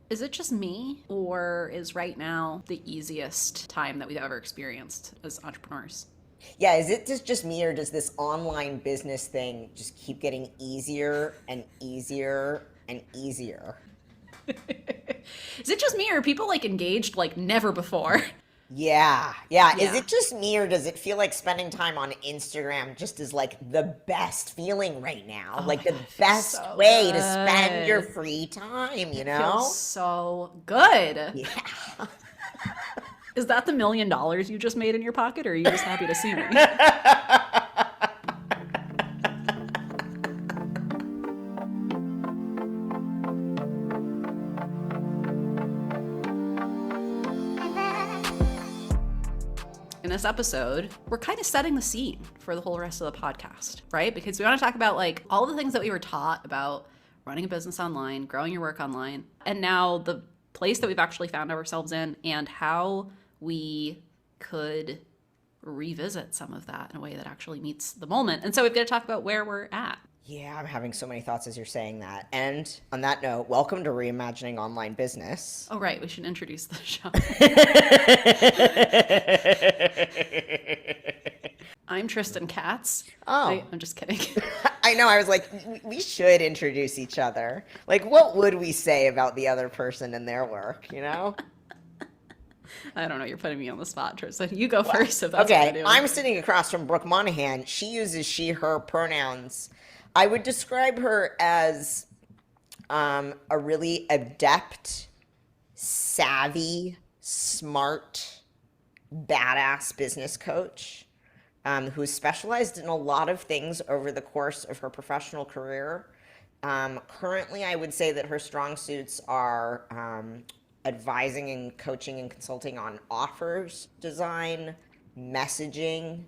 Is it just me, or is right now the easiest time that we've ever experienced as entrepreneurs? Yeah, is it just me or does this online business thing just keep getting easier and easier and easier? Is it just me, or are people like engaged like never before? Yeah, yeah. Is Yeah. it just me or does it feel like spending time on Instagram just is like the best feeling right now? Oh my Like God, the it feels best so way to spend your good. free time, you It feels know? so good. Yeah. Is that the $1 million you just made in your pocket, or are you just happy to see me? In this episode, we're kind of setting the scene for the whole rest of the podcast, right? Because we want to talk about like all the things that we were taught about running a business online, growing your work online, and now the place that we've actually found ourselves in and how we could revisit some of that in a way that actually meets the moment. And so we've got to talk about where we're at. Yeah, I'm having so many thoughts as you're saying that. And on that note, welcome to Reimagining Online Business. Oh, right. We should introduce the show. I'm Tristan Katz. Oh, I'm just kidding. I know. I was like, we should introduce each other. Like, what would we say about the other person and their work, you know? I don't know. You're putting me on the spot, Tristan. You go first if that's what we're Okay, doing. I'm sitting across from Brooke Monaghan. She uses she, her pronouns. I would describe her as a really adept, savvy, smart, badass business coach who's specialized in a lot of things over the course of her professional career. Currently, I would say that her strong suits are advising and coaching and consulting on offers design, messaging,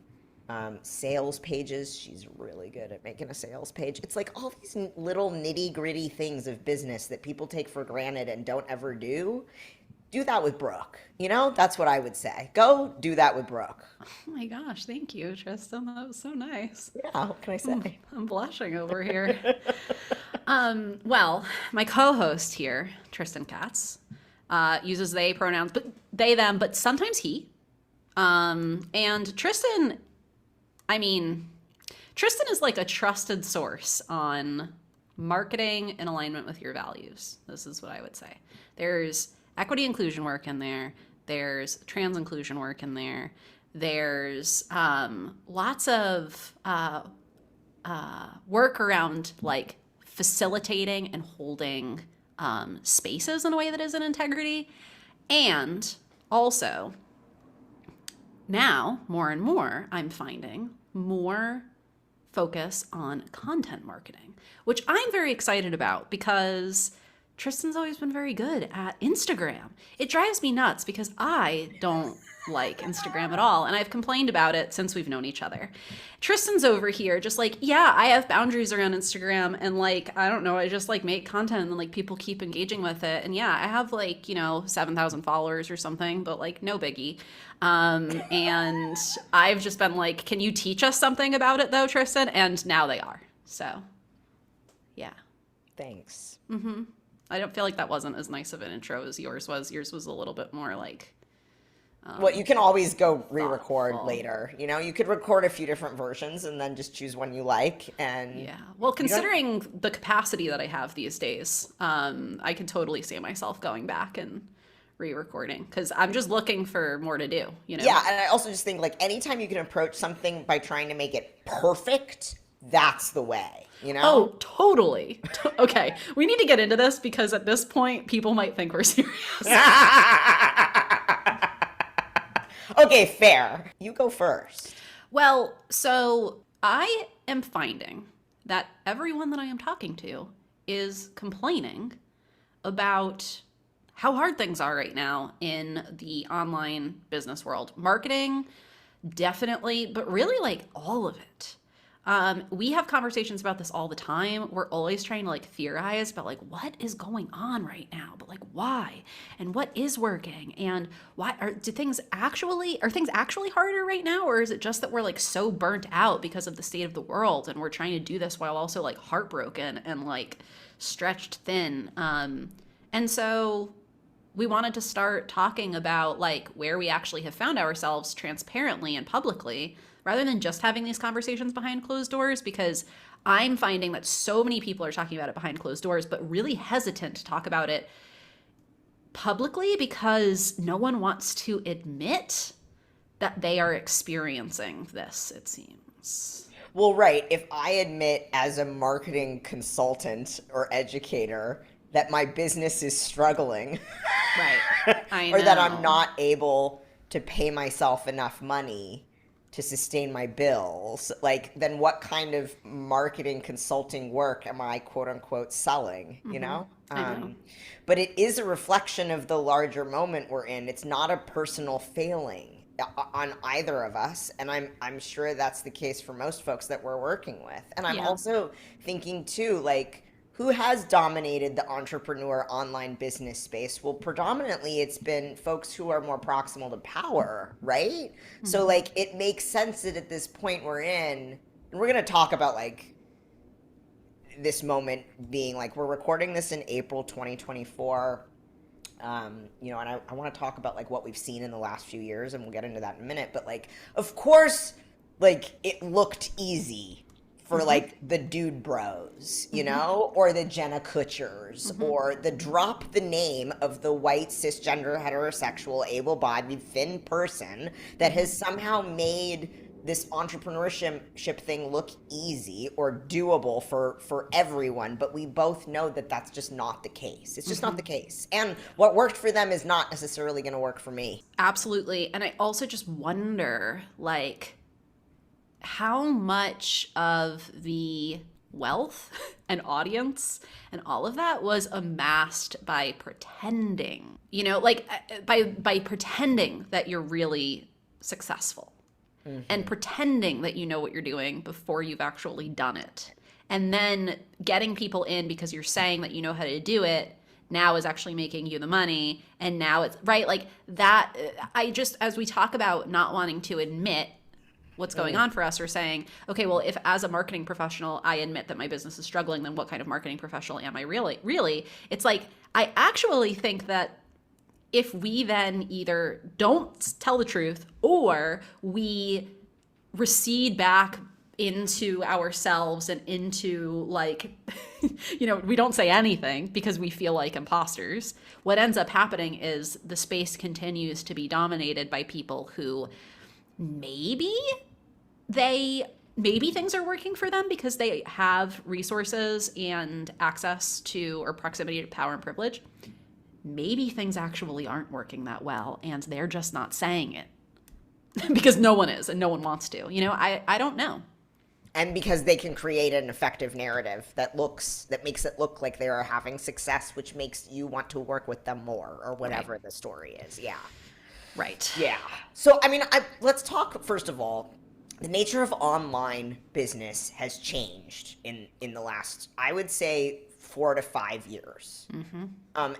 sales pages. She's really good at making a sales page. It's like all these little nitty gritty things of business that people take for granted and don't ever do. Do that with Brooke. You know, that's what I would say. Go do that with Brooke. Oh my gosh, thank you, Tristan. That was so nice. Yeah, what can I say? I'm blushing over here. Well, my co-host here, Tristan Katz, uses they pronouns, but they, them, but sometimes he. And Tristan, I mean, Tristan is like a trusted source on marketing in alignment with your values. This is what I would say. There's equity inclusion work in there. There's trans inclusion work in there. There's lots of work around like facilitating and holding spaces in a way that is in integrity. And also, now more and more, I'm finding more focus on content marketing, which I'm very excited about because Tristan's always been very good at Instagram. It drives me nuts because I don't like Instagram at all, and I've complained about it since we've known each other. Tristan's over here just like, yeah, I have boundaries around Instagram, and like, I don't know, I just like make content and like people keep engaging with it. And yeah, I have like, 7,000 followers or something, but like no biggie. And I've just been like, can you teach us something about it though, Tristan? And now they are. So yeah. Thanks. I don't feel like that wasn't as nice of an intro as yours was. Yours was a little bit more like Well, you can always go re-record thoughtful. later. You know, you could record a few different versions and then just choose one you like. And Yeah. Well, you don't. considering the capacity that I have these days, I can totally see myself going back and re-recording because I'm just looking for more to do, Yeah, and I also just think like anytime you can approach something by trying to make it perfect, that's the way. You know? Oh, totally. Okay. We need to get into this because at this point, people might think we're serious. Okay, fair. You go first. Well, so I am finding that everyone that I am talking to is complaining about how hard things are right now in the online business world. Marketing, definitely, but really like all of it. We have conversations about this all the time. We're always trying to like theorize about like what is going on right now, but like why and what is working and why are things actually harder right now, or is it just that we're like so burnt out because of the state of the world and we're trying to do this while also like heartbroken and like stretched thin. And so we wanted to start talking about like where we actually have found ourselves transparently and publicly rather than just having these conversations behind closed doors, because I'm finding that so many people are talking about it behind closed doors but really hesitant to talk about it publicly because no one wants to admit that they are experiencing this, it seems. Well, right. If I admit as a marketing consultant or educator that my business is struggling Right. I or that I'm know. not able to pay myself enough money to sustain my bills, like, then what kind of marketing consulting work am I quote unquote selling, you Mm-hmm. know? I know. But it is a reflection of the larger moment we're in. It's not a personal failing on either of us, and I'm sure that's the case for most folks that we're working with. And I'm Yeah. also thinking too, like, who has dominated the entrepreneur online business space? Well, predominantly it's been folks who are more proximal to power, right? So Mm-hmm. like it makes sense that at this point we're in, and we're going to talk about like this moment being like, we're recording this in April 2024. And I want to talk about like what we've seen in the last few years, and we'll get into that in a minute. But like, of course, like it looked easy for Mm-hmm. like the dude bros, Mm-hmm. or the Jenna Kutchers, Mm-hmm. or the drop the name of the white cisgender heterosexual able-bodied thin person that Mm-hmm. has somehow made this entrepreneurship thing look easy or doable for everyone, but we both know that that's just not the case. It's just Mm-hmm. not the case, and what worked for them is not necessarily going to work for me. Absolutely. And I also just wonder, like, how much of the wealth and audience and all of that was amassed by pretending, like by pretending that you're really successful and Hmm. pretending that you know what you're doing before you've actually done it. And then getting people in because you're saying that you know how to do it now is actually making you the money. And now it's right like that. I just, as we talk about not wanting to admit what's going Mm. on for us, or saying, okay, well, if as a marketing professional I admit that my business is struggling, then what kind of marketing professional am I really? It's like I actually think that if we then either don't tell the truth or we recede back into ourselves and into like we don't say anything because we feel like imposters, what ends up happening is the space continues to be dominated by people who maybe they maybe things are working for them because they have resources and access to or proximity to power and privilege. Maybe things actually aren't working that well and they're just not saying it because no one is and no one wants to. I don't know. And because they can create an effective narrative that makes it look like they are having success, which makes you want to work with them more, or Right. whatever the story is. Yeah. Right. Yeah. So, I mean, let's talk first of all. The nature of online business has changed in the last, I would say, 4 to 5 years. Mm-hmm.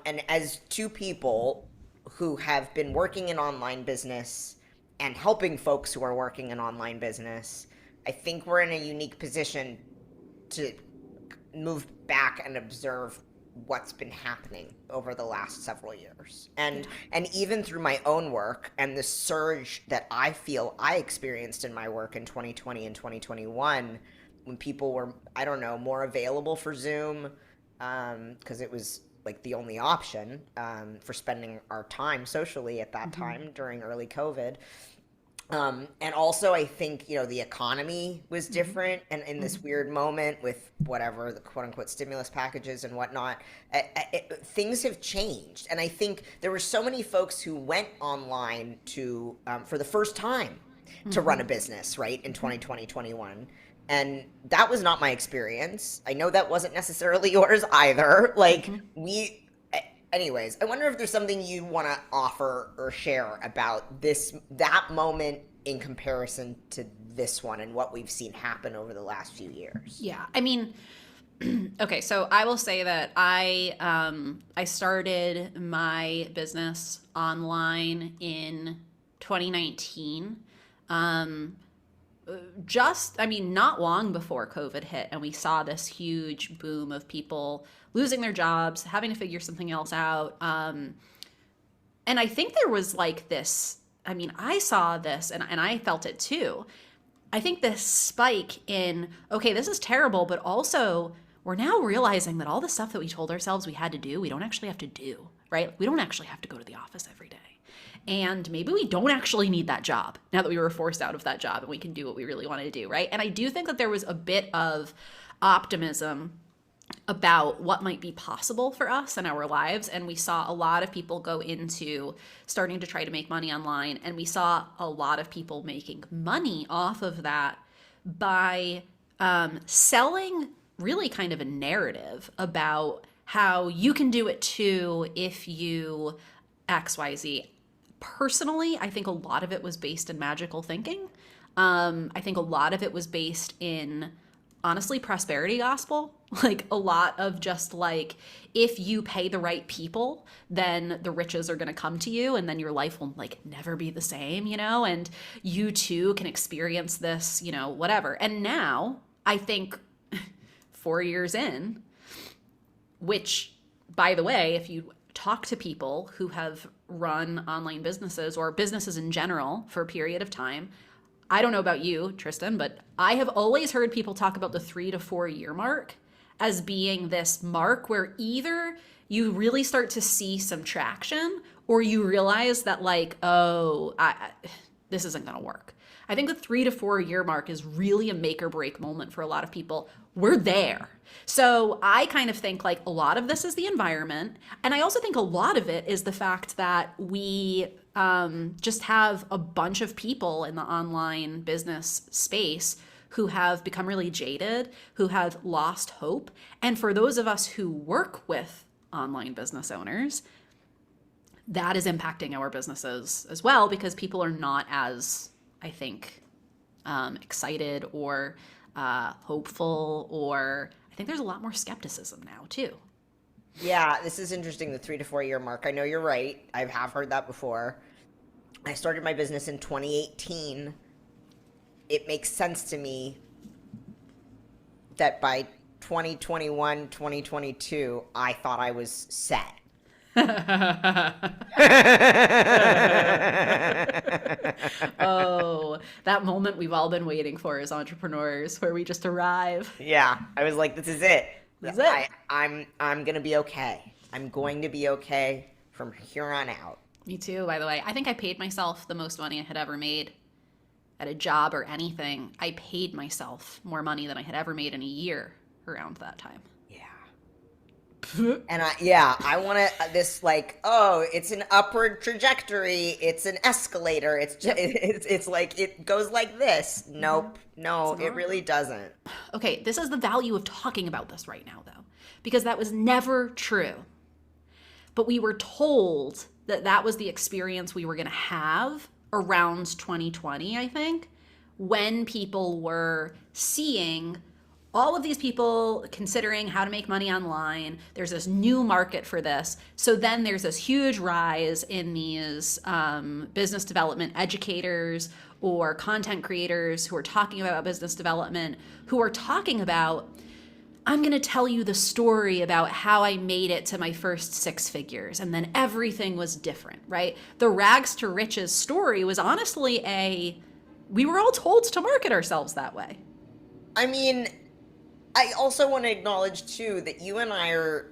And as two people who have been working in online business and helping folks who are working in online business, I think we're in a unique position to move back and observe what's been happening over the last several years. Yeah. And even through my own work and the surge that I feel I experienced in my work in 2020 and 2021, when people were, I don't know, more available for Zoom, because it was like the only option for spending our time socially at that Mm-hmm. time during early COVID. And also, I think, the economy was Mm-hmm. different. And in Mm-hmm. this weird moment with whatever the quote unquote stimulus packages and whatnot, things have changed. And I think there were so many folks who went online for the first time to Mm-hmm. run a business, right, in Mm-hmm. 2020, 21. And that was not my experience. I know that wasn't necessarily yours either. Like, Mm-hmm. anyways, I wonder if there's something you want to offer or share about that moment in comparison to this one and what we've seen happen over the last few years. Yeah. I mean, okay, so I will say that I started my business online in 2019. Um, not long before COVID hit, and we saw this huge boom of people losing their jobs, having to figure something else out. And I think there was like this, I saw this and I felt it too. I think this spike in, okay, this is terrible, but also we're now realizing that all the stuff that we told ourselves we had to do, we don't actually have to do, right? We don't actually have to go to the office every day. And maybe we don't actually need that job now that we were forced out of that job and we can do what we really wanted to do, right? And I do think that there was a bit of optimism about what might be possible for us in our lives. And we saw a lot of people go into starting to try to make money online. And we saw a lot of people making money off of that by selling really kind of a narrative about how you can do it too if you XYZ. Personally, I think a lot of it was based in magical thinking. I think a lot of it was based in, honestly, prosperity gospel. Like a lot of just like, if you pay the right people, then the riches are going to come to you and then your life will like never be the same, and you too can experience this, whatever. And now I think 4 years in, which, by the way, if you talk to people who have run online businesses or businesses in general for a period of time, I don't know about you, Tristan, but I have always heard people talk about the 3 to 4 year mark as being this mark where either you really start to see some traction or you realize that like, oh, this isn't going to work. I think the 3 to 4 year mark is really a make or break moment for a lot of people. We're there. So I kind of think like a lot of this is the environment. And I also think a lot of it is the fact that we just have a bunch of people in the online business space who have become really jaded, who have lost hope. And for those of us who work with online business owners, that is impacting our businesses as well because people are not as, I think, excited or hopeful, or I think there's a lot more skepticism now too. Yeah, this is interesting, the 3 to 4 year mark. I know you're right. I have heard that before. I started my business in 2018. It makes sense to me that by 2021, 2022, I thought I was set. Oh, that moment we've all been waiting for as entrepreneurs where we just arrive. Yeah, I was like, this is it. This is it. I'm gonna be okay. I'm going to be okay from here on out. Me too, by the way. I think I paid myself the most money I had ever made at a job or anything. I paid myself more money than I had ever made in a year around that time. And I want to this like, oh, it's an upward trajectory. It's an escalator. It's like it goes like this. Nope, no, it really doesn't. Okay, this is the value of talking about this right now, though, because that was never true. But we were told that that was the experience we were going to have around 2020, I think, when people were seeing all of these people considering how to make money online. There's this new market for this. So then there's this huge rise in these business development educators or content creators who are talking about business development, who are talking about, I'm going to tell you the story about how I made it to my first 6 figures. And then everything was different, right? The rags to riches story was honestly we were all told to market ourselves that way. I mean, I also want to acknowledge too that you and I are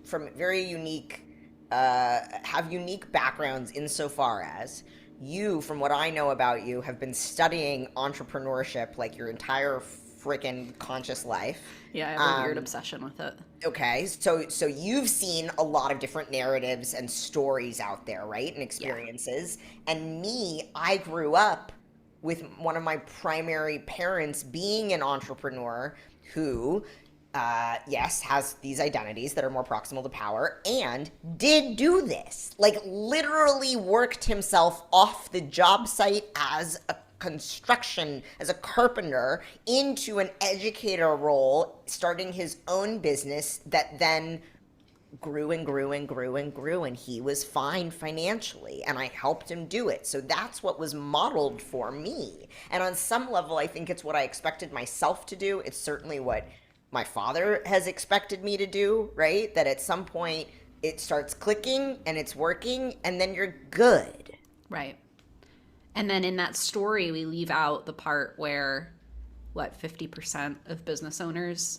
from very unique, have unique backgrounds insofar as you, from what I know about you, have been studying entrepreneurship like your entire freaking conscious life. Yeah, I have a weird obsession with it. Okay, so you've seen a lot of different narratives and stories out there, right? And experiences. Yeah. And me, I grew up with one of my primary parents being an entrepreneur who, yes, has these identities that are more proximal to power and did do this. Like, literally worked himself off the job site as a carpenter into an educator role, starting his own business that then grew and grew and grew and grew, and he was fine financially, and I helped him do it. So that's what was modeled for me. And on some level, I think it's what I expected myself to do. It's certainly what my father has expected me to do, right? That at some point it starts clicking and it's working, and then you're good. Right. And then in that story, we leave out the part where, 50% of business owners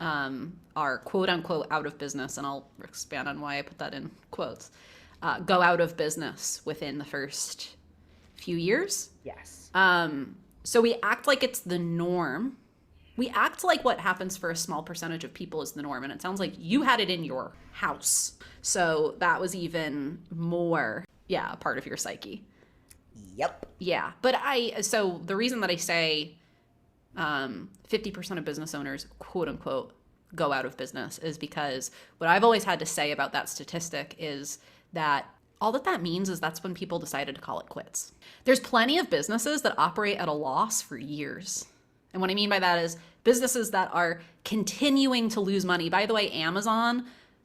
are quote unquote out of business, and I'll expand on why I put that in quotes, go out of business within the first few years. Yes. So we act like it's the norm. We act like what happens for a small percentage of people is the norm. And it sounds like you had it in your house. So that was even more, a part of your psyche. Yep. Yeah. But so the reason that I say 50% of business owners, quote unquote, go out of business is because what I've always had to say about that statistic is that all that means is that's when people decided to call it quits. There's plenty of businesses that operate at a loss for years. And what I mean by that is businesses that are continuing to lose money. By the way, Amazon's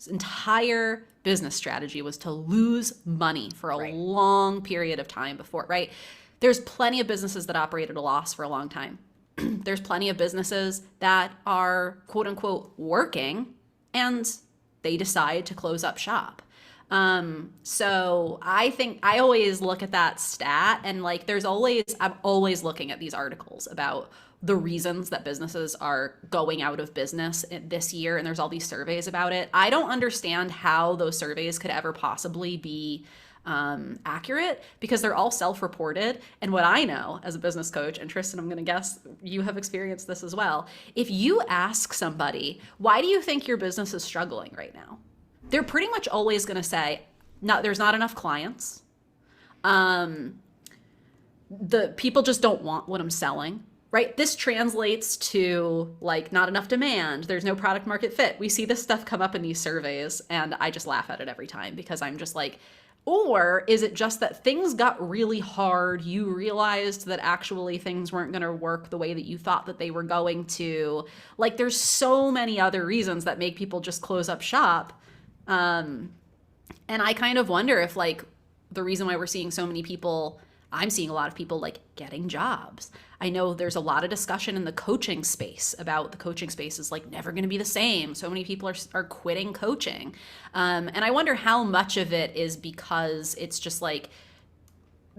entire business strategy was to lose money for a long period of time before, right? There's plenty of businesses that operate at a loss for a long time. There's plenty of businesses that are quote unquote working and they decide to close up shop. So I think I always look at that stat and like I'm always looking at these articles about the reasons that businesses are going out of business this year. And there's all these surveys about it. I don't understand how those surveys could ever possibly be accurate because they're all self-reported. And what I know as a business coach, and Tristan, I'm going to guess you have experienced this as well. If you ask somebody, why do you think your business is struggling right now? They're pretty much always going to say, no, there's not enough clients. The people just don't want what I'm selling, right? This translates to like not enough demand. There's no product market fit. We see this stuff come up in these surveys and I just laugh at it every time because I'm just like, or is it just that things got really hard? You realized that actually things weren't going to work the way that you thought that they were going to. Like there's so many other reasons that make people just close up shop. And I kind of wonder if like the reason why we're seeing so many people, I'm seeing a lot of people like getting jobs. I know there's a lot of discussion in the coaching space about the coaching space is like never going to be the same. So many people are quitting coaching. And I wonder how much of it is because it's just like,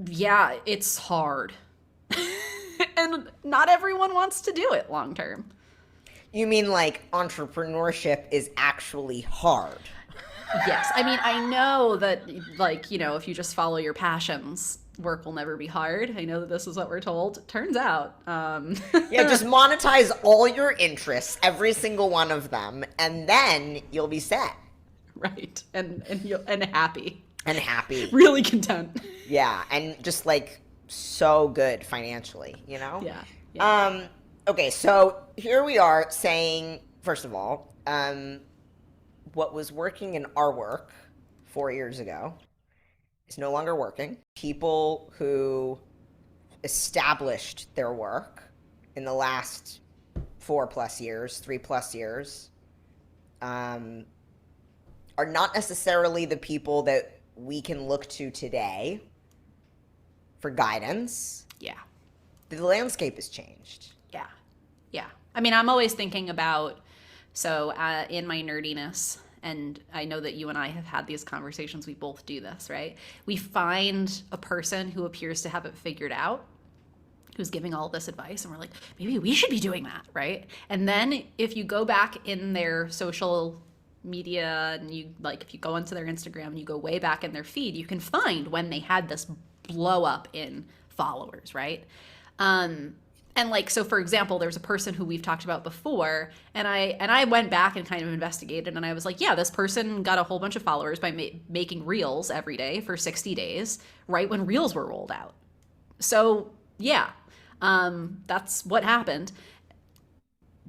yeah, it's hard. And not everyone wants to do it long term. You mean like entrepreneurship is actually hard? Yes. I mean, I know that like, you know, if you just follow your passions, work will never be hard. I know that this is what we're told. Turns out. Yeah, just monetize all your interests, every single one of them, and then you'll be set. Right. And happy. And happy. Really content. Yeah, and just like so good financially, you know? Yeah. Okay, so here we are saying, first of all, what was working in our work 4 years ago is no longer working. People who established their work in the last 4+ years, 3+ years, are not necessarily the people that we can look to today for guidance. Yeah. The landscape has changed. Yeah. Yeah. I mean, I'm always thinking about, so in my nerdiness, and I know that you and I have had these conversations, we both do this, right? We find a person who appears to have it figured out, who's giving all this advice, and we're like, maybe we should be doing that, right? And then if you go back in their social media and you like, if you go onto their Instagram and you go way back in their feed, you can find when they had this blow up in followers, right? And like, so for example, there's a person who we've talked about before, and I went back and kind of investigated, and I was like, yeah, this person got a whole bunch of followers by making reels every day for 60 days, right when reels were rolled out. So yeah, that's what happened.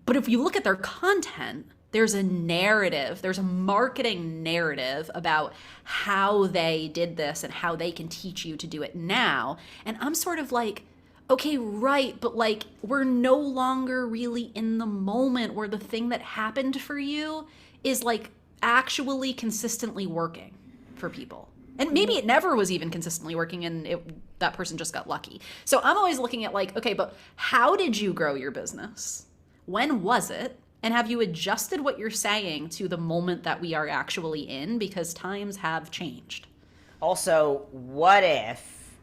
But if you look at their content, there's a narrative, there's a marketing narrative about how they did this and how they can teach you to do it now. And I'm sort of like, okay, right, but like we're no longer really in the moment where the thing that happened for you is like actually consistently working for people. And maybe it never was even consistently working and that person just got lucky. So I'm always looking at like, okay, but how did you grow your business? When was it? And have you adjusted what you're saying to the moment that we are actually in? Because times have changed. Also, what if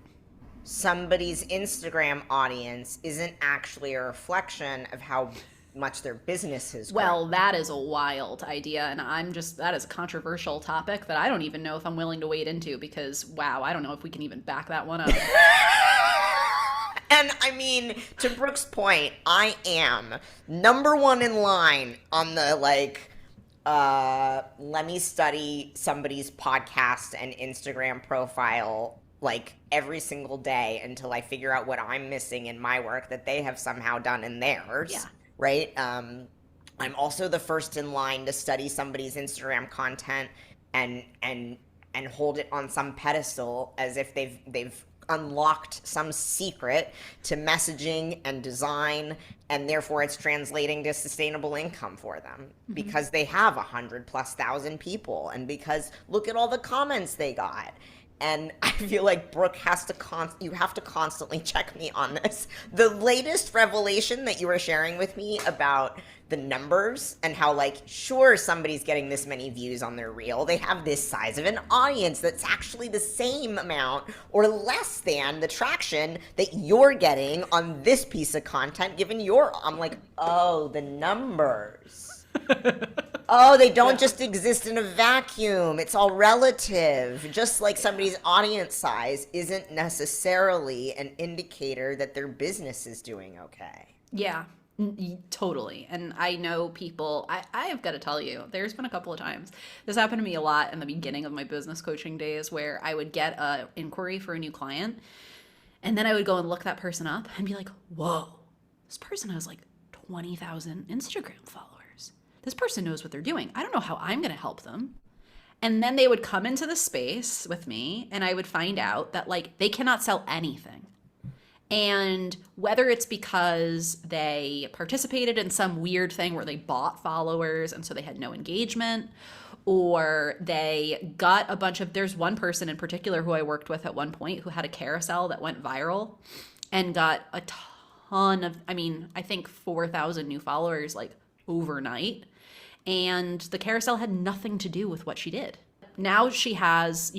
somebody's Instagram audience isn't actually a reflection of how much their business has grown? Well, that is a wild idea, and that is a controversial topic that I don't even know if I'm willing to wade into because, wow, I don't know if we can even back that one up. And I mean, to Brooke's point, I am number one in line on the let me study somebody's podcast and Instagram profile like every single day until I figure out what I'm missing in my work that they have somehow done in theirs. Yeah. Right? I'm also the first in line to study somebody's Instagram content and hold it on some pedestal as if they've unlocked some secret to messaging and design, and therefore it's translating to sustainable income for them because they have 100,000+ people, and because look at all the comments they got. And I feel like Brooke has to you have to constantly check me on this. The latest revelation that you were sharing with me about the numbers and how, like, sure, somebody's getting this many views on their reel. They have this size of an audience that's actually the same amount or less than the traction that you're getting on this piece of content given I'm like, oh, the numbers. Oh, they don't just exist in a vacuum. It's all relative. Just like somebody's audience size isn't necessarily an indicator that their business is doing okay. Yeah, totally. And I know people, I have got to tell you, there's been a couple of times. This happened to me a lot in the beginning of my business coaching days where I would get an inquiry for a new client. And then I would go and look that person up and be like, whoa, this person has like 20,000 Instagram followers. This person knows what they're doing. I don't know how I'm going to help them. And then they would come into the space with me and I would find out that like they cannot sell anything. And whether it's because they participated in some weird thing where they bought followers and so they had no engagement, or they got a bunch of, there's one person in particular who I worked with at one point who had a carousel that went viral and got a ton of, I think 4,000 new followers like overnight. And the carousel had nothing to do with what she did. Now she has,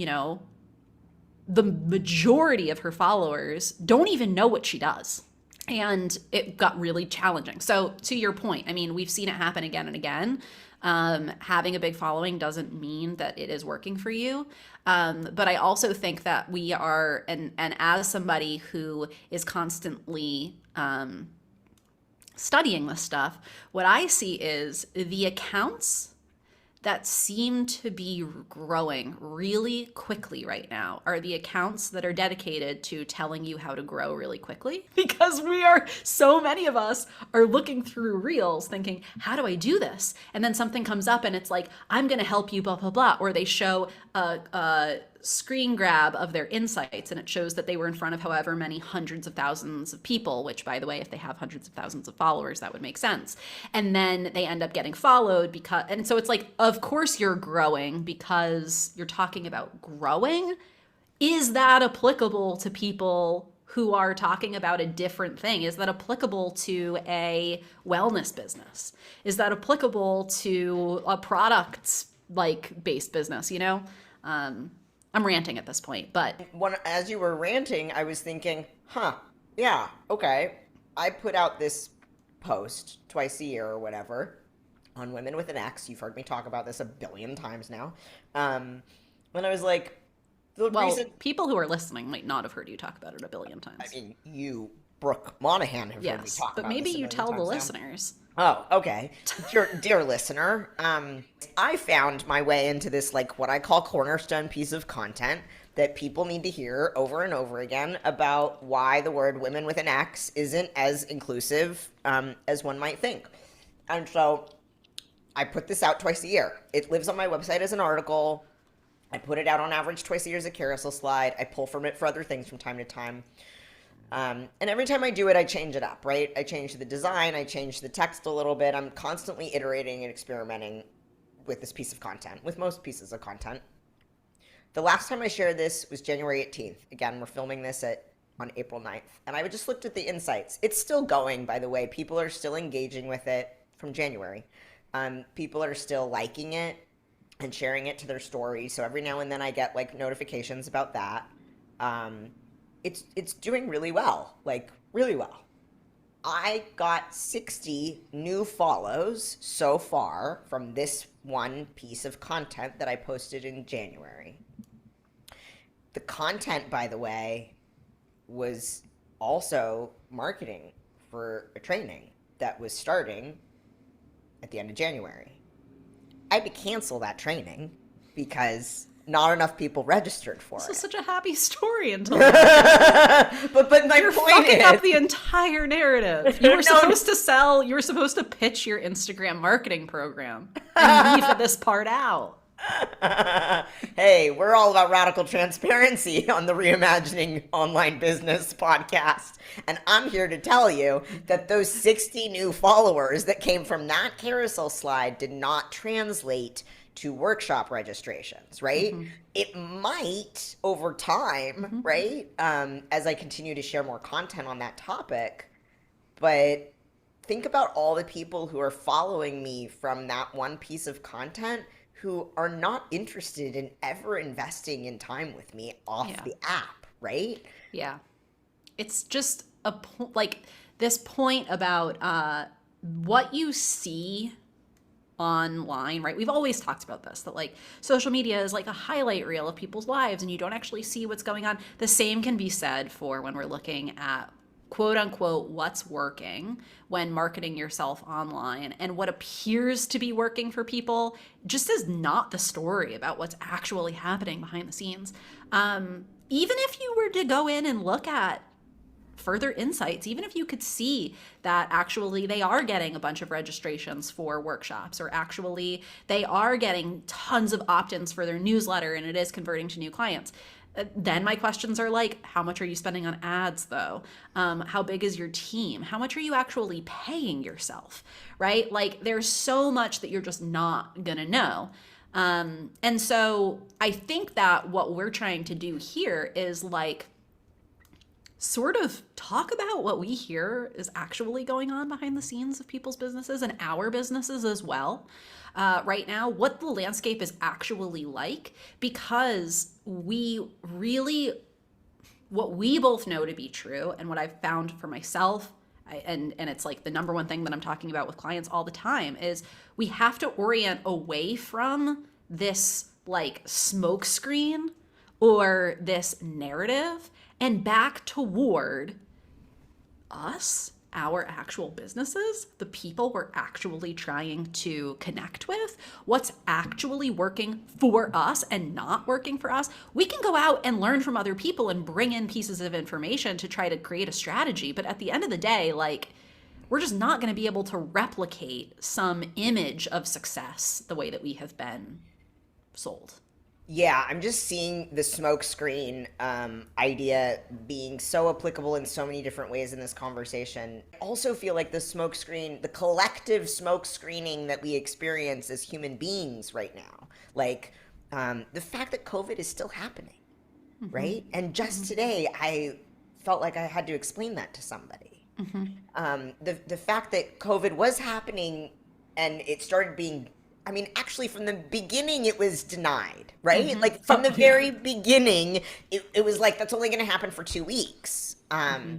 the majority of her followers don't even know what she does. And it got really challenging. So to your point, we've seen it happen again and again. Having a big following doesn't mean that it is working for you. But I also think that we are, and as somebody who is constantly studying this stuff, what I see is the accounts that seem to be growing really quickly right now are the accounts that are dedicated to telling you how to grow really quickly. Because so many of us are looking through reels thinking, how do I do this? And then something comes up and it's like, I'm going to help you, blah, blah, blah. Or they show a screen grab of their insights and it shows that they were in front of however many hundreds of thousands of people, which by the way, if they have hundreds of thousands of followers, that would make sense. And then they end up getting followed and so it's like, of course you're growing because you're talking about growing. Is that applicable to people who are talking about a different thing? Is that applicable to a wellness business? Is that applicable to a product based business, I'm ranting at this point, but as you were ranting, I was thinking, yeah, okay. I put out this post twice a year or whatever on Women with an X. You've heard me talk about this a billion times now. When I was like, people who are listening might not have heard you talk about it a billion times. You, Brooke Monaghan, have heard me talk about it. But maybe you tell the listeners. Oh, okay. Dear listener, I found my way into this, what I call cornerstone piece of content that people need to hear over and over again about why the word women with an X isn't as inclusive as one might think. And so I put this out twice a year. It lives on my website as an article. I put it out on average twice a year as a carousel slide. I pull from it for other things from time to time. And every time I do it, I change it up, right? I change the design, I change the text a little bit. I'm constantly iterating and experimenting with this piece of content, with most pieces of content. The last time I shared this was January 18th. Again, we're filming this on April 9th. And I just looked at the insights. It's still going, by the way. People are still engaging with it from January. People are still liking it and sharing it to their stories. So every now and then I get like notifications about that. It's doing really well, like really well. I got 60 new follows so far from this one piece of content that I posted in January. The content, by the way, was also marketing for a training that was starting at the end of January. I had to cancel that training because not enough people registered for it. This is such a happy story until but my You're point fucking is, up the entire narrative. You were supposed to pitch your Instagram marketing program and leave this part out. Hey, we're all about radical transparency on the Reimagining Online Business podcast. And I'm here to tell you that those 60 new followers that came from that carousel slide did not translate to workshop registrations, right? Mm-hmm. It might over time, mm-hmm. right? As I continue to share more content on that topic. But think about all the people who are following me from that one piece of content who are not interested in ever investing in time with me off the app, right? Yeah. It's just like this point about what you see online, right? We've always talked about this, that like social media is like a highlight reel of people's lives and you don't actually see what's going on. The same can be said for when we're looking at quote unquote what's working when marketing yourself online, and what appears to be working for people just is not the story about what's actually happening behind the scenes. Even if you were to go in and look at further insights, even if you could see that actually they are getting a bunch of registrations for workshops, or actually they are getting tons of opt-ins for their newsletter and it is converting to new clients, then my questions are like, how much are you spending on ads though? How big is your team? How much are you actually paying yourself, right? Like there's so much that you're just not gonna know. And so I think that what we're trying to do here is like sort of talk about what we hear is actually going on behind the scenes of people's businesses and our businesses as well. Right now, what the landscape is actually like, because what we both know to be true, and what I've found for myself, and it's like the number one thing that I'm talking about with clients all the time, is we have to orient away from this like smoke screen or this narrative and back toward us, our actual businesses, the people we're actually trying to connect with, what's actually working for us and not working for us. We can go out and learn from other people and bring in pieces of information to try to create a strategy. But at the end of the day, like, we're just not going to be able to replicate some image of success the way that we have been sold. Yeah, I'm just seeing the smoke screen idea being so applicable in so many different ways in this conversation. I also feel like the smoke screen, the collective smoke screening that we experience as human beings right now, like the fact that COVID is still happening, mm-hmm. right? And just today, I felt like I had to explain that to somebody. Mm-hmm. The fact that COVID was happening and it started being, I mean, actually, from the beginning, it was denied, right? Mm-hmm. Like, from the very beginning, it was like, that's only going to happen for 2 weeks. Mm-hmm.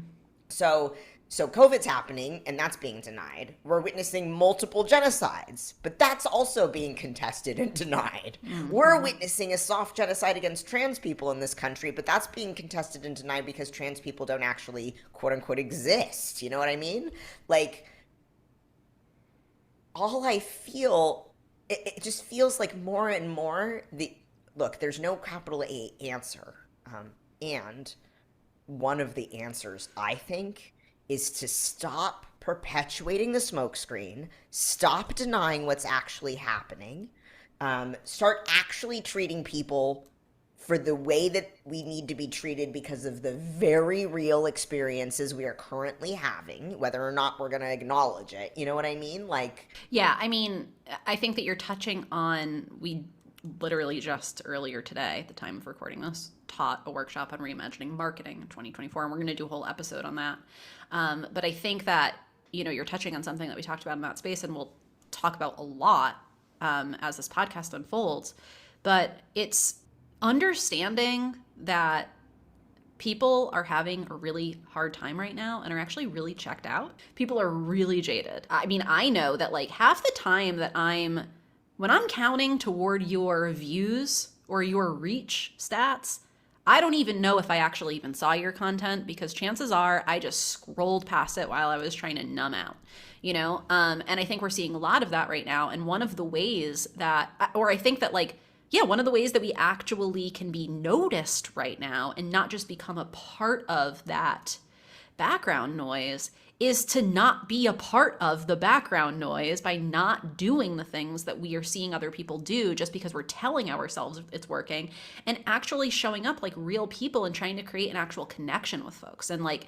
So COVID's happening, and that's being denied. We're witnessing multiple genocides, but that's also being contested and denied. Mm-hmm. We're witnessing a soft genocide against trans people in this country, but that's being contested and denied because trans people don't actually, quote-unquote, exist. You know what I mean? Like, all I feel... It just feels like more and more look, there's no capital A answer. And one of the answers, I think, is to stop perpetuating the smokescreen, stop denying what's actually happening, start actually treating people for the way that we need to be treated because of the very real experiences we are currently having, whether or not we're going to acknowledge it. You know what I mean? Like, Yeah, I mean, I think that you're touching on, we literally just earlier today, at the time of recording this, taught a workshop on reimagining marketing in 2024, and we're going to do a whole episode on that. But I think that, you're touching on something that we talked about in that space, and we'll talk about a lot as this podcast unfolds. But it's understanding that people are having a really hard time right now and are actually really checked out. People are really jaded. I mean, I know that like half the time that when I'm counting toward your views or your reach stats, I don't even know if I actually even saw your content, because chances are I just scrolled past it while I was trying to numb out, and I think we're seeing a lot of that right now. And one of the ways that, or I think that like, yeah, one of the ways that we actually can be noticed right now and not just become a part of that background noise is to not be a part of the background noise by not doing the things that we are seeing other people do just because we're telling ourselves it's working, and actually showing up like real people and trying to create an actual connection with folks and like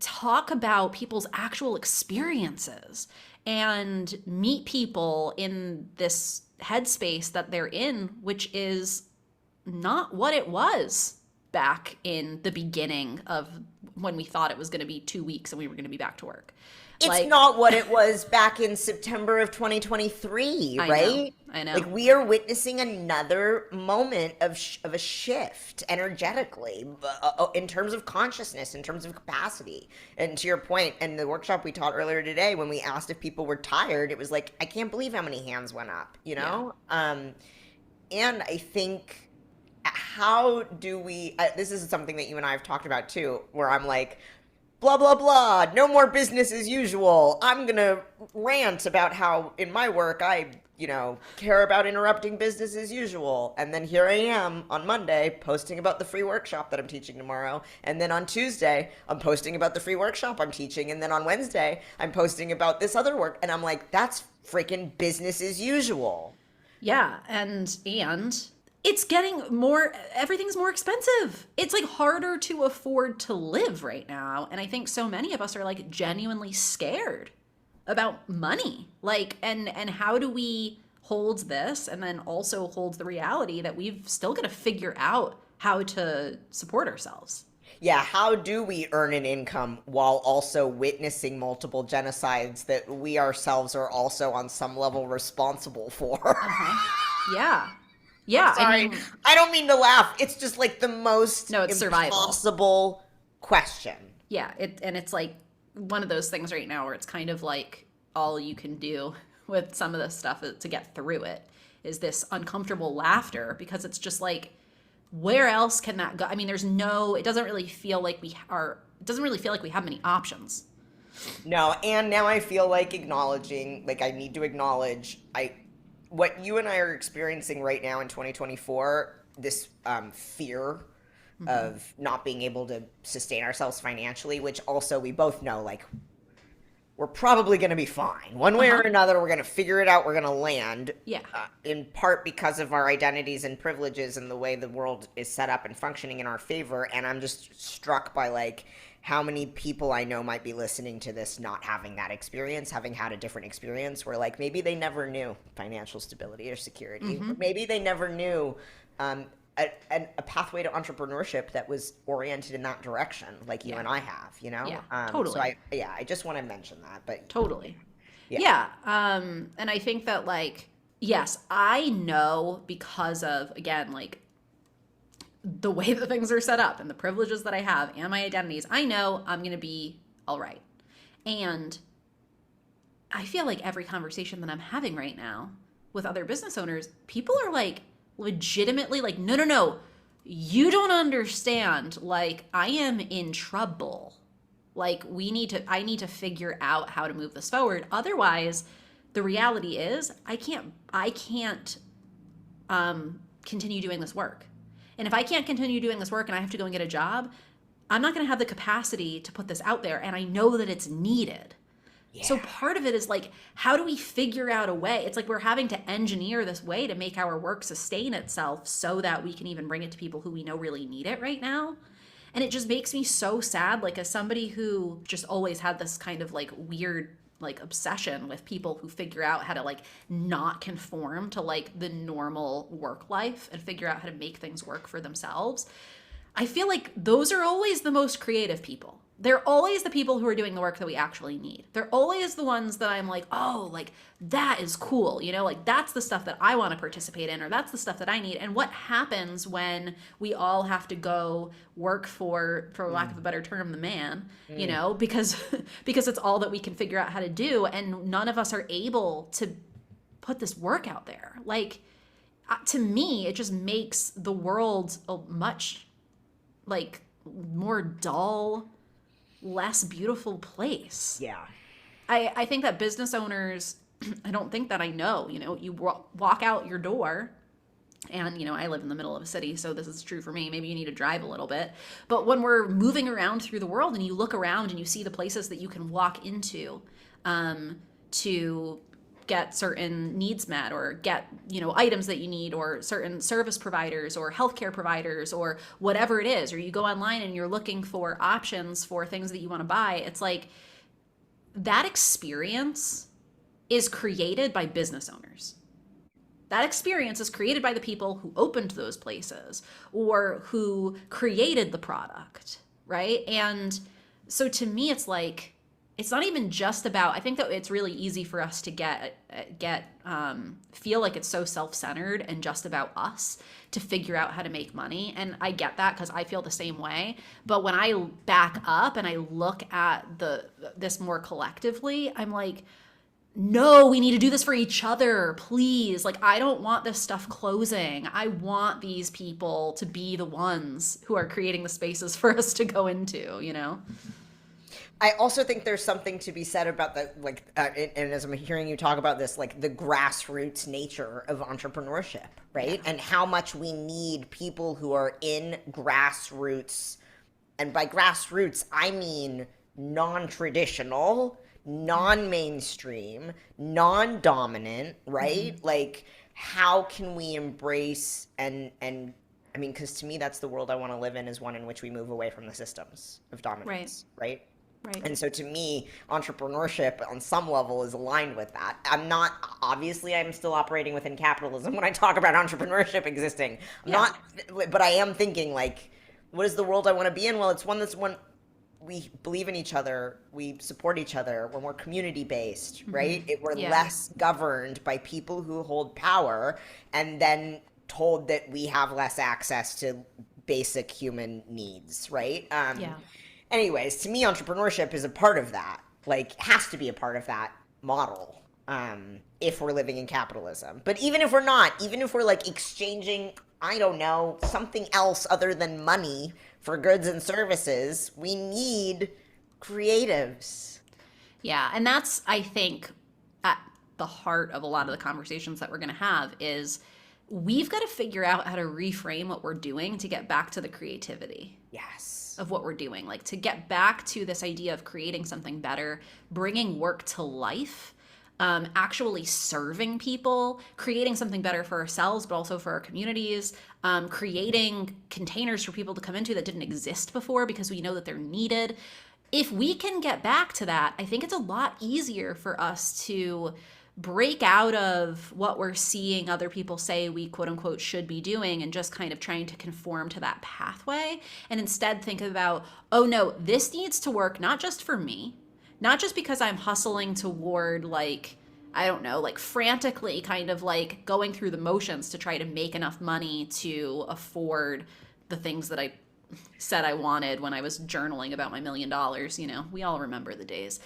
talk about people's actual experiences and meet people in this headspace that they're in, which is not what it was back in the beginning of when we thought it was going to be 2 weeks and we were going to be back to work. It's not what it was back in September of 2023, right? I know. Like, we are witnessing another moment of a shift energetically, in terms of consciousness, in terms of capacity. And to your point, and the workshop we taught earlier today, when we asked if people were tired, it was like, I can't believe how many hands went up, Yeah. And I think, how do we, this is something that you and I have talked about too, where I'm like, blah, blah, blah, no more business as usual. I'm going to rant about how in my work I, care about interrupting business as usual. And then here I am on Monday posting about the free workshop that I'm teaching tomorrow. And then on Tuesday, I'm posting about the free workshop I'm teaching. And then on Wednesday, I'm posting about this other work. And I'm like, that's freaking business as usual. Yeah. And it's getting everything's more expensive. It's like harder to afford to live right now. And I think so many of us are like genuinely scared about money. Like, and how do we hold this and then also hold the reality that we've still got to figure out how to support ourselves. Yeah, how do we earn an income while also witnessing multiple genocides that we ourselves are also on some level responsible for? Yeah. Yeah, sorry, I don't mean to laugh. It's just like the most impossible question. Yeah, it's like one of those things right now where it's kind of like all you can do with some of this stuff to get through it is this uncomfortable laughter, because it's just like, where else can that go? I mean, it doesn't really feel like we have many options. No, and now I feel like acknowledging, like I need to acknowledge, what you and I are experiencing right now in 2024, this fear of not being able to sustain ourselves financially, which also we both know, like, we're probably going to be fine. One way or another, we're going to figure it out. We're going to land. Yeah. In part because of our identities and privileges and the way the world is set up and functioning in our favor. And I'm just struck by, like, how many people I know might be listening to this not having that experience, having had a different experience where, like, maybe they never knew financial stability or security. Or maybe they never knew a pathway to entrepreneurship that was oriented in that direction, like you and I have, Yeah, totally. So I just want to mention that, but totally. Yeah. And I think that, like, yes, I know, because of, again, like, the way that things are set up and the privileges that I have and my identities, I know I'm going to be all right. And I feel like every conversation that I'm having right now with other business owners, people are like legitimately like, no, you don't understand. Like, I am in trouble. Like, I need to figure out how to move this forward. Otherwise, the reality is I can't continue doing this work. And if I can't continue doing this work and I have to go and get a job, I'm not going to have the capacity to put this out there. And I know that it's needed. So Yeah. part of it is like, how do we figure out a way? It's like we're having to engineer this way to make our work sustain itself so that we can even bring it to people who we know really need it right now. And it just makes me so sad, like as somebody who just always had this kind of like weird like obsession with people who figure out how to like not conform to like the normal work life and figure out how to make things work for themselves. I feel like those are always the most creative people. They're always the people who are doing the work that we actually need. They're always the ones that I'm like, oh, like that is cool. You know, like that's the stuff that I want to participate in, or that's the stuff that I need. And what happens when we all have to go work for lack of a better term, the man, you know, because because it's all that we can figure out how to do. And none of us are able to put this work out there. Like, to me, it just makes the world a much like more dull, less beautiful place. Yeah. I think that business owners, I don't think that I know, you know, you walk out your door and, you know, I live in the middle of a city, so this is true for me. Maybe you need to drive a little bit. But when we're moving around through the world and you look around and you see the places that you can walk into to get certain needs met or get, you know, items that you need, or certain service providers or healthcare providers or whatever it is, or you go online and you're looking for options for things that you want to buy, it's like that experience is created by business owners. That experience is created by the people who opened those places or who created the product, right? And so to me, it's like, it's not even just about, I think that it's really easy for us to feel like it's so self-centered and just about us to figure out how to make money. And I get that because I feel the same way. But when I back up and I look at this more collectively, I'm like, no, we need to do this for each other, please. Like, I don't want this stuff closing. I want these people to be the ones who are creating the spaces for us to go into, you know? I also think there's something to be said about the like, and as I'm hearing you talk about this, like the grassroots nature of entrepreneurship, right? Yeah. And how much we need people who are in grassroots, and by grassroots I mean non-traditional, non-mainstream, non-dominant, right? Mm-hmm. Like, how can we embrace and I mean, because to me that's the world I want to live in, is one in which we move away from the systems of dominance, right? Right. And so to me, entrepreneurship on some level is aligned with that. Obviously I'm still operating within capitalism when I talk about entrepreneurship existing. But I am thinking like, what is the world I want to be in? Well, it's one we believe in each other, we support each other, when we're community based, right? We're less governed by people who hold power and then told that we have less access to basic human needs, right? Anyways, to me, entrepreneurship is a part of that, like, has to be a part of that model, if we're living in capitalism. But even if we're not, even if we're like exchanging, I don't know, something else other than money for goods and services, we need creatives. Yeah. And that's, I think, at the heart of a lot of the conversations that we're going to have is we've got to figure out how to reframe what we're doing to get back to the creativity. Yes. Of what we're doing, like to get back to this idea of creating something better, bringing work to life, actually serving people, creating something better for ourselves, but also for our communities, creating containers for people to come into that didn't exist before because we know that they're needed. If we can get back to that, I think it's a lot easier for us to break out of what we're seeing other people say we quote unquote should be doing and just kind of trying to conform to that pathway, and instead think about, oh no, this needs to work not just for me, not just because I'm hustling toward like, I don't know, like frantically kind of like going through the motions to try to make enough money to afford the things that I said I wanted when I was journaling about my $1 million. You know, we all remember the days.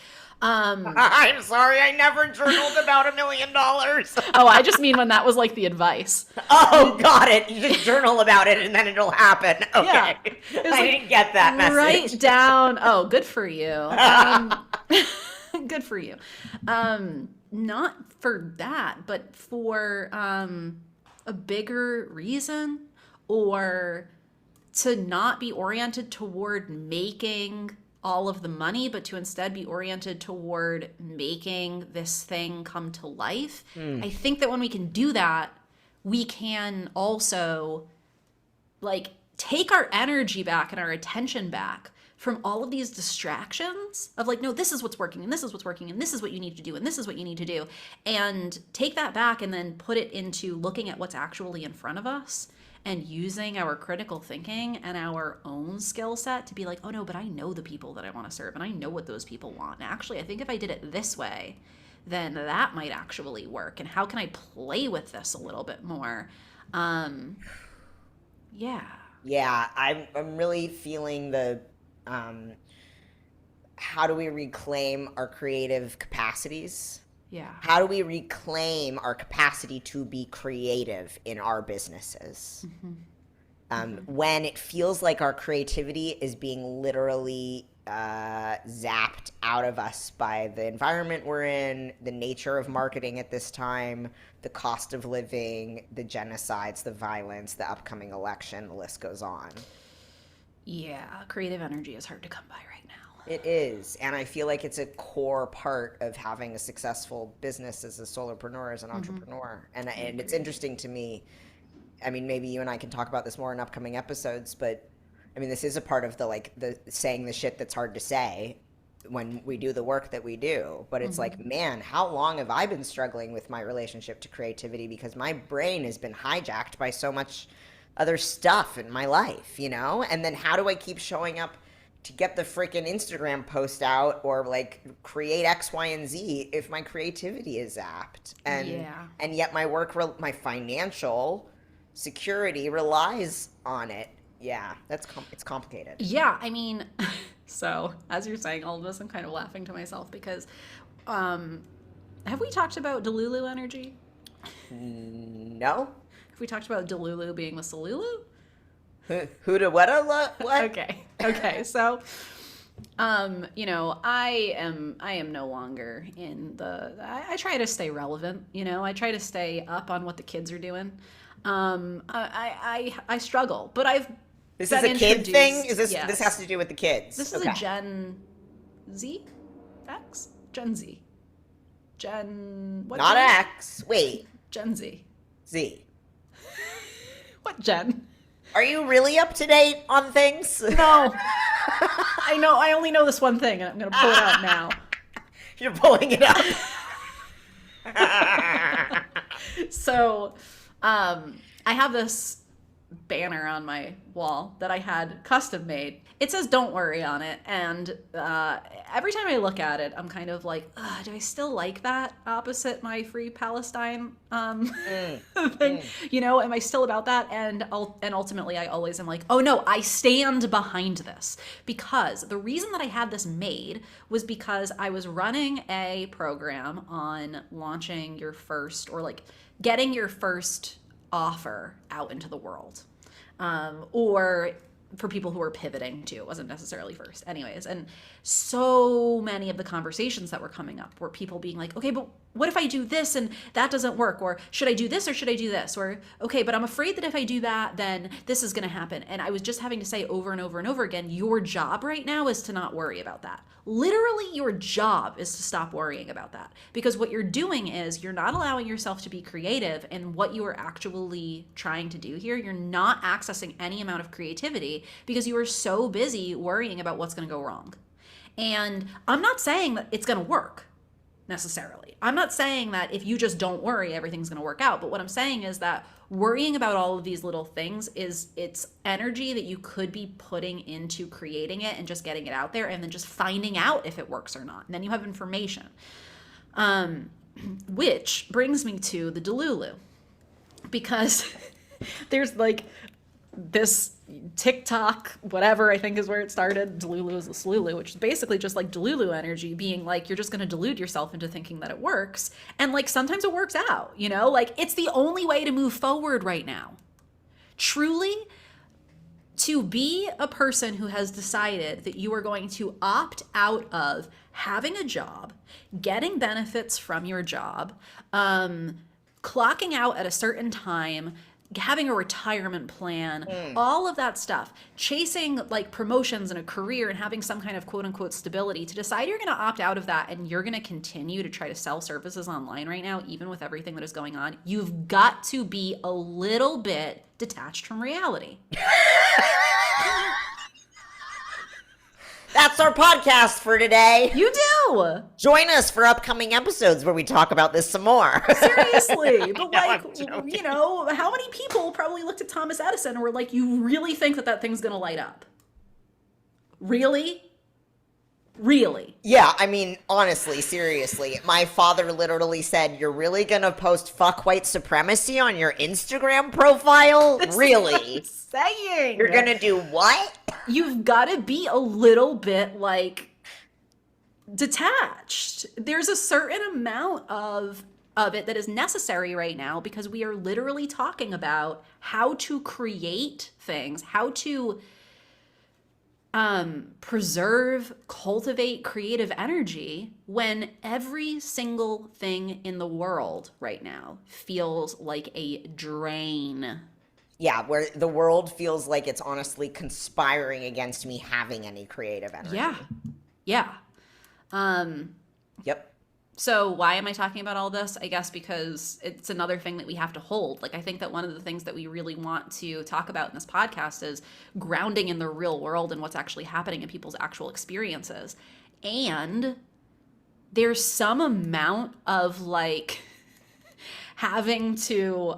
I'm sorry, I never journaled about $1 million. Oh, I just mean when that was like the advice. Oh, got it. You just journal about it and then it'll happen. Okay. Yeah. I didn't get that message. Write down. Oh, good for you. Good for you. Not for that, but for a bigger reason, or to not be oriented toward making all of the money, but to instead be oriented toward making this thing come to life. I think that when we can do that, we can also like take our energy back and our attention back from all of these distractions of like, no, this is what's working and this is what's working and this is what you need to do and this is what you need to do, and take that back and then put it into looking at what's actually in front of us and using our critical thinking and our own skill set to be like, oh no, but I know the people that I want to serve and I know what those people want. And actually, I think if I did it this way, then that might actually work. And how can I play with this a little bit more? Yeah. Yeah, I'm really feeling the how do we reclaim our creative capacities? Yeah. How do we reclaim our capacity to be creative in our businesses? When it feels like our creativity is being literally zapped out of us by the environment we're in, the nature of marketing at this time, the cost of living, the genocides, the violence, the upcoming election, the list goes on. Yeah, creative energy is hard to come by right now. It is, and I feel like it's a core part of having a successful business as a solopreneur, as an entrepreneur. And it's interesting to me. I mean, maybe you and I can talk about this more in upcoming episodes, but I mean, this is a part of the saying the shit that's hard to say when we do the work that we do. But it's like, man, how long have I been struggling with my relationship to creativity, because my brain has been hijacked by so much other stuff in my life, you know? And then how do I keep showing up to get the freaking Instagram post out or like create X, Y, and Z if my creativity is zapped? And yet my work, my financial security relies on it. Yeah, it's complicated. Yeah, I mean, so as you're saying all of this, I'm kind of laughing to myself because have we talked about Delulu energy? No. Have we talked about Delulu being the Solulu? Who to what? Okay. So, you know, I am no longer in the. I try to stay relevant. You know, I try to stay up on what the kids are doing. I struggle, but I've. This is a kid thing. Is this? Yes. This has to do with the kids. This is a Gen Z, X, Gen Z, Gen. What? Not Gen? X. Wait. Gen Z. Z. What Gen? Are you really up to date on things? No. I know. I only know this one thing, and I'm going to pull it out now. You're pulling it up. So, I have this banner on my wall that I had custom made. It says "Don't worry" on it, and every time I look at it, I'm kind of like, do I still like that opposite my Free Palestine thing? You know, am I still about that? And ultimately, I always am like, oh no, I stand behind this, because the reason that I had this made was because I was running a program on launching your first, or like getting your first offer out into the world, or for people who are pivoting too. It wasn't necessarily first anyways. And so many of the conversations that were coming up were people being like, okay, but what if I do this and that doesn't work? Or should I do this or should I do this? Or, okay, but I'm afraid that if I do that, then this is going to happen. And I was just having to say over and over and over again, your job right now is to not worry about that. Literally, your job is to stop worrying about that. Because what you're doing is you're not allowing yourself to be creative in what you are actually trying to do here. You're not accessing any amount of creativity because you are so busy worrying about what's going to go wrong. And I'm not saying that it's going to work necessarily. I'm not saying that if you just don't worry, everything's going to work out. But what I'm saying is that worrying about all of these little things it's energy that you could be putting into creating it and just getting it out there and then just finding out if it works or not. And then you have information. Which brings me to the Delulu. Because there's like this TikTok, whatever, I think is where it started. Delulu is the Slulu, which is basically just like Delulu energy, being like, you're just going to delude yourself into thinking that it works. And like, sometimes it works out, you know, like it's the only way to move forward right now. Truly, to be a person who has decided that you are going to opt out of having a job, getting benefits from your job, clocking out at a certain time, having a retirement plan, Mm. all of that stuff, chasing like promotions and a career and having some kind of quote unquote stability, to decide you're going to opt out of that and you're going to continue to try to sell services online right now, even with everything that is going on, you've got to be a little bit detached from reality. That's our podcast for today. You do. Join us for upcoming episodes where we talk about this some more. Seriously. But I'm like, joking. you know, how many people probably looked at Thomas Edison and were like, you really think that thing's going to light up? Really? Really? Yeah, I mean, honestly, seriously. My father literally said, "You're really gonna post fuck white supremacy on your Instagram profile? Really? Saying. You're gonna do what?" You've got to be a little bit like detached. There's a certain amount of it that is necessary right now, because we are literally talking about how to create things, how to preserve, cultivate creative energy, when every single thing in the world right now feels like a drain. Yeah, where the world feels like it's honestly conspiring against me having any creative energy. Yeah. Yep. So why am I talking about all this? I guess because it's another thing that we have to hold. Like, I think that one of the things that we really want to talk about in this podcast is grounding in the real world and what's actually happening in people's actual experiences. And there's some amount of like having to,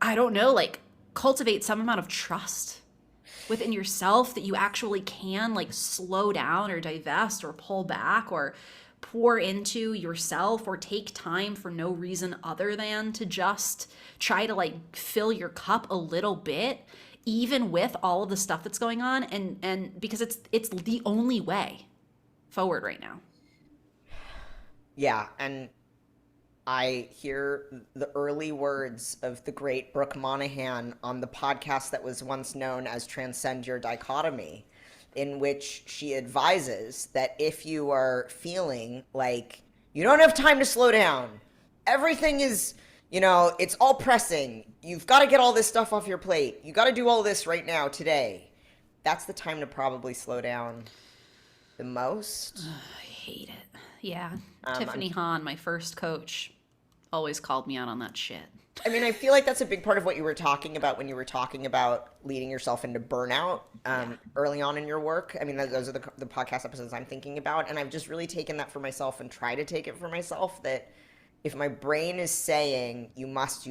I don't know, like cultivate some amount of trust within yourself that you actually can like slow down or divest or pull back or pour into yourself, or take time for no reason other than to just try to like fill your cup a little bit, even with all of the stuff that's going on. And because it's the only way forward right now. Yeah, and I hear the early words of the great Brooke Monaghan on the podcast that was once known as Transcend Your Dichotomy, in which she advises that if you are feeling like you don't have time to slow down, everything is, it's all pressing, you've got to get all this stuff off your plate, you got to do all this right now, today, that's the time to probably slow down the most. I hate it. Yeah. Tiffany Hahn, my first coach, always called me out on that shit. I mean, I feel like that's a big part of what you were talking about when you were talking about leading yourself into burnout early on in your work. I mean, those are the podcast episodes I'm thinking about. And I've just really taken that for myself and try to take it for myself, that if my brain is saying, you must,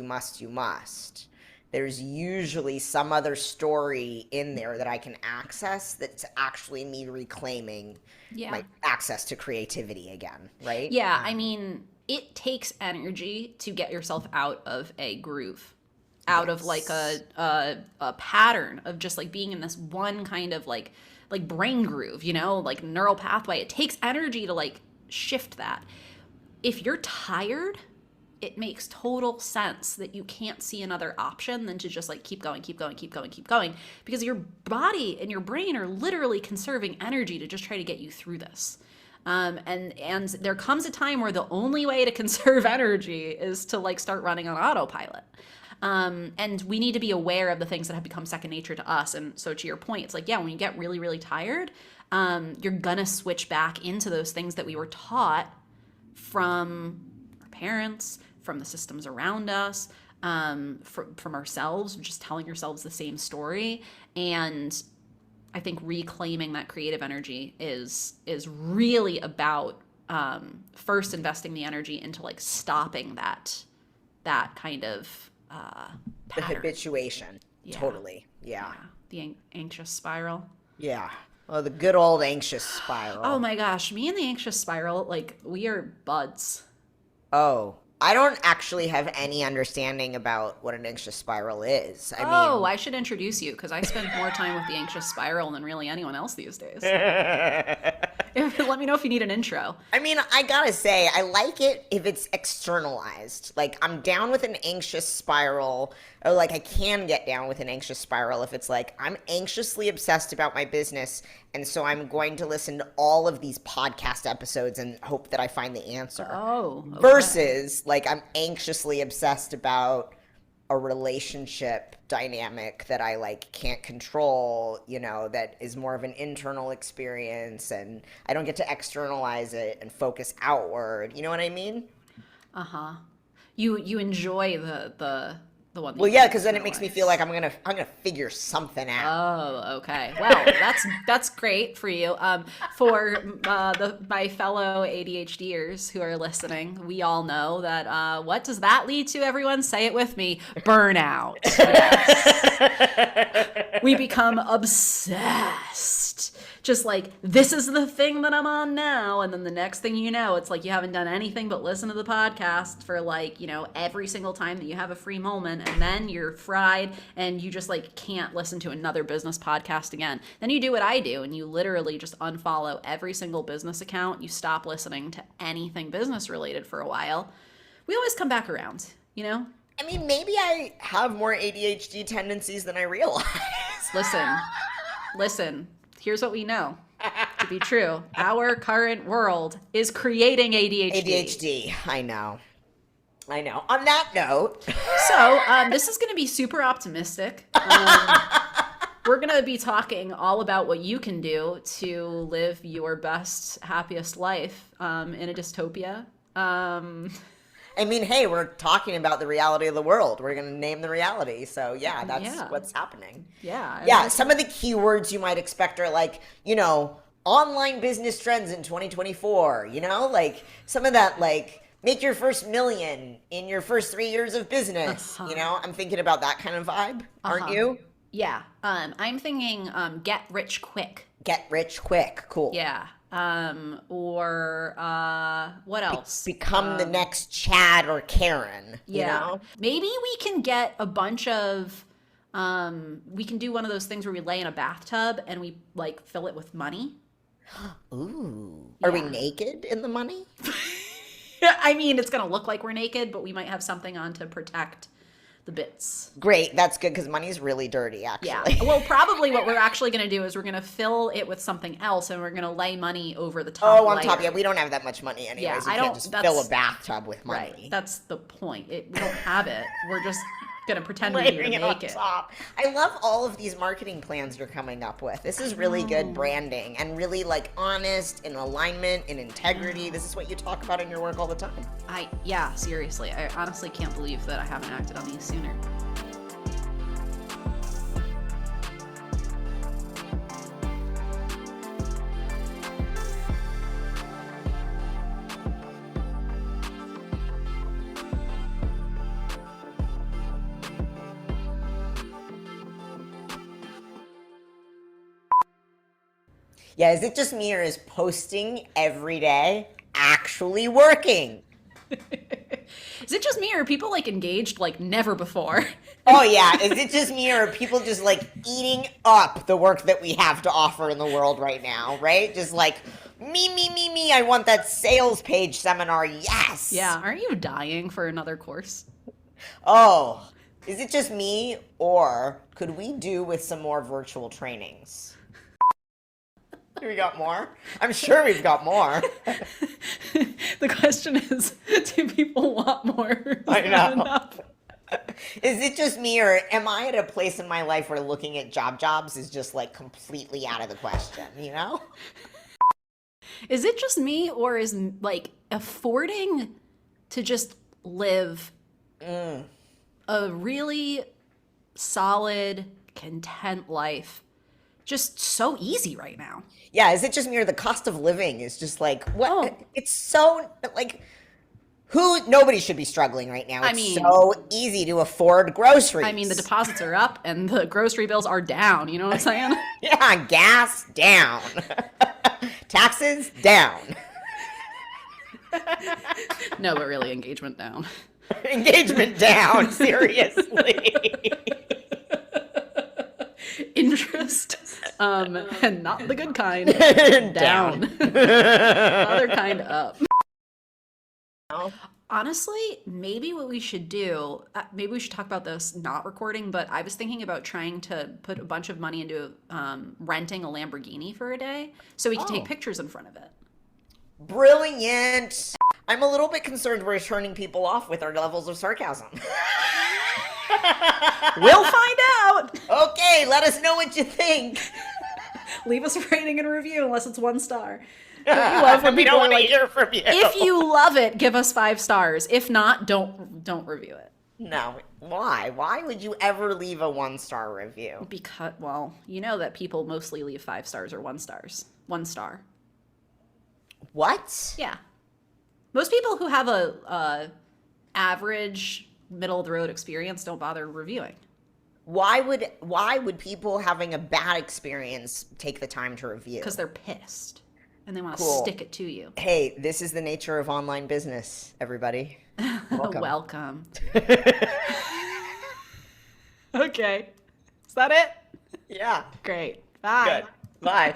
there's usually some other story in there that I can access that's actually me reclaiming my access to creativity again, right? Yeah, I mean, it takes energy to get yourself out of a groove, out of like a pattern of just like being in this one kind of like brain groove, like neural pathway. It takes energy to like shift that. If you're tired, it makes total sense that you can't see another option than to just like keep going, because your body and your brain are literally conserving energy to just try to get you through this. And there comes a time where the only way to conserve energy is to like start running on autopilot. And we need to be aware of the things that have become second nature to us. And so to your point, it's like, yeah, when you get really, really tired, you're gonna switch back into those things that we were taught from our parents, from the systems around us, from ourselves, just telling ourselves the same story. And I think reclaiming that creative energy is really about first investing the energy into like stopping that kind of The pattern. habituation. Yeah. Totally. Yeah. The anxious spiral. Yeah. Oh, the good old anxious spiral. Oh my gosh, me and the anxious spiral, like, we are buds. Oh, I don't actually have any understanding about what an anxious spiral is. I should introduce you, because I spend more time with the anxious spiral than really anyone else these days. Let me know if you need an intro. I mean, I gotta say, I like it if it's externalized. Like, I'm down with an anxious spiral, or like I can get down with an anxious spiral if it's like, I'm anxiously obsessed about my business, and so I'm going to listen to all of these podcast episodes and hope that I find the answer. Oh. Okay. Versus, like, I'm anxiously obsessed about a relationship dynamic that I like can't control, that is more of an internal experience, and I don't get to externalize it and focus outward. You know what I mean? Uh-huh. You enjoy the one that Well, you yeah, can because then it makes me feel externalize. like I'm gonna figure something out. Oh, okay. Well, that's great for you. For my fellow ADHDers who are listening, we all know that what does that lead to? Everyone, say it with me: burnout. Yes, we become obsessed. Just like, this is the thing that I'm on now, and then the next thing you know, it's like you haven't done anything but listen to the podcast for like, every single time that you have a free moment, and then you're fried and you just like can't listen to another business podcast again. Then you do what I do and you literally just unfollow every single business account. You stop listening to anything business related for a while. We always come back around, I mean, maybe I have more ADHD tendencies than I realize. Listen, here's what we know to be true. Our current world is creating ADHD. ADHD, I know. On that note. So this is going to be super optimistic. We're going to be talking all about what you can do to live your best, happiest life in a dystopia. I mean, hey, we're talking about the reality of the world. We're going to name the reality. So, yeah, that's what's happening. Yeah. Yeah, some of the keywords you might expect are like, online business trends in 2024, like some of that, like, make your first million in your first 3 years of business. I'm thinking about that kind of vibe. Aren't you? Yeah. I'm thinking get rich quick. Get rich quick. Cool. Yeah. Or what else? Become the next Chad or Karen. Yeah. Maybe we can get a bunch of we can do one of those things where we lay in a bathtub and we like fill it with money. Ooh. Are we naked in the money? I mean, it's going to look like we're naked, but we might have something on to protect the bits. Great. That's good because money's really dirty, actually. Yeah. Well, probably what we're actually going to do is we're going to fill it with something else and we're going to lay money over the top. Oh, on top. Yeah, we don't have that much money anyways. Yeah, you can't just fill a bathtub with money. Right. That's the point. We don't have it. We're just going to pretend we need to make it. Top. I love all of these marketing plans you're coming up with. This is really good branding and really like honest, in alignment, in integrity. This is what you talk about in your work all the time. Yeah, seriously. I honestly can't believe that I haven't acted on these sooner. Yeah, is it just me or is posting every day actually working? Is it just me or are people like engaged like never before? Oh yeah, is it just me or are people just like eating up the work that we have to offer in the world right now, right? Just like, me, I want that sales page seminar, yes! Yeah, aren't you dying for another course? Oh, is it just me or could we do with some more virtual trainings? We got more? I'm sure we've got more. The question is, do people want more? I know. Is it just me or am I at a place in my life where looking at jobs is just like completely out of the question, Is it just me or is like affording to just live a really solid, content life just so easy right now? Yeah, is it just me or the cost of living is just like, what? Oh. It's so, like, nobody should be struggling right now. It's so easy to afford groceries. I mean, the deposits are up and the grocery bills are down. You know what I'm saying? Yeah, gas down. Taxes down. No, but really engagement down. Engagement down, seriously. Interest, and not the good kind, down. The other kind up. Honestly, maybe what we should do, maybe we should talk about this not recording, but I was thinking about trying to put a bunch of money into renting a Lamborghini for a day so we could take pictures in front of it. Brilliant. I'm a little bit concerned we're turning people off with our levels of sarcasm. We'll find out. Okay, let us know what you think. Leave us a rating and review unless it's 1 star. We love when We people don't are want to like, hear from you. if you love it, give us 5 stars. If not, don't review it. No, why? Why would you ever leave a 1-star review? Because, well, you know that people mostly leave 5 stars or 1 stars. 1 star. What? Yeah. Most people who have a average middle of the road experience don't bother reviewing. Why would people having a bad experience take the time to review? Because they're pissed and they want to Cool. stick it to you. Hey, this is the nature of online business, everybody. Welcome. Welcome. Okay. Is that it? Yeah. Great. Bye. Good. Bye.